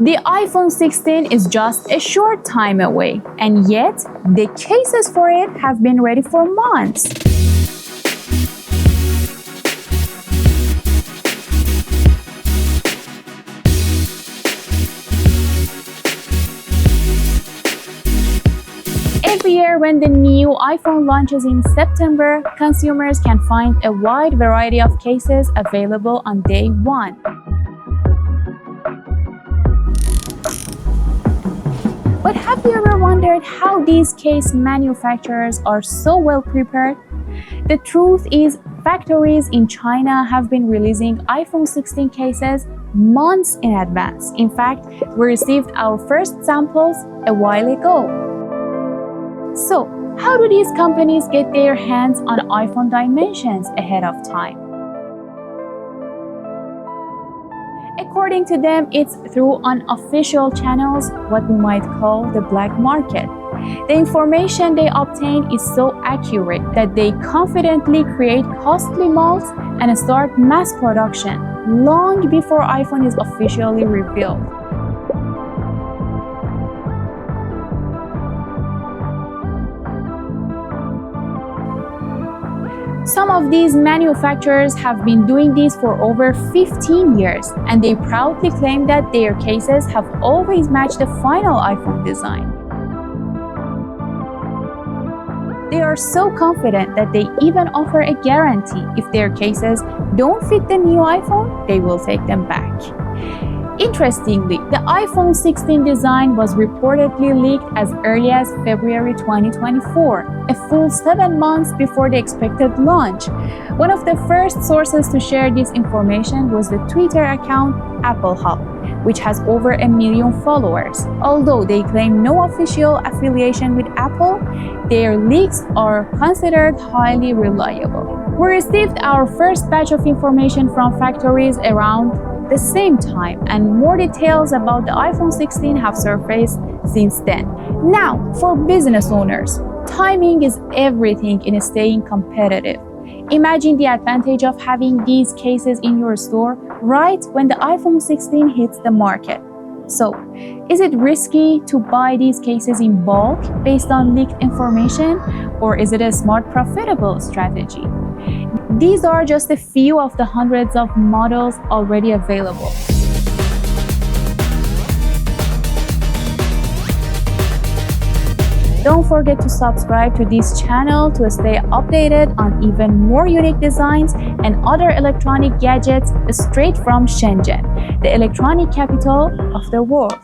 The iPhone 16 is just a short time away, and yet the cases for it have been ready for months. Every year when the new iPhone launches in September, consumers can find a wide variety of cases available on day one. But have you ever wondered how these case manufacturers are so well prepared? The truth is, factories in China have been releasing iPhone 16 cases months in advance. In fact, we received our first samples a while ago. So, how do these companies get their hands on iPhone dimensions ahead of time? According to them, it's through unofficial channels, what we might call the black market. The information they obtain is so accurate that they confidently create costly molds and start mass production long before iPhone is officially revealed. Some of these manufacturers have been doing this for over 15 years, and they proudly claim that their cases have always matched the final iPhone design. They are so confident that they even offer a guarantee. If their cases don't fit the new iPhone, they will take them back. Interestingly, the iPhone 16 design was reportedly leaked as early as February 2024, a full 7 months before the expected launch. One of the first sources to share this information was the Twitter account Apple Hub, which has over 1 million followers. Although they claim no official affiliation with Apple, their leaks are considered highly reliable. We received our first batch of information from factories around the same time, and more details about the iPhone 16 have surfaced since then. Now, for business owners, timing is everything in staying competitive. Imagine the advantage of having these cases in your store right when the iPhone 16 hits the market. So, is it risky to buy these cases in bulk based on leaked information, or is it a smart, profitable strategy? These are just a few of the hundreds of models already available. Don't forget to subscribe to this channel to stay updated on even more unique designs and other electronic gadgets straight from Shenzhen, the electronic capital of the world.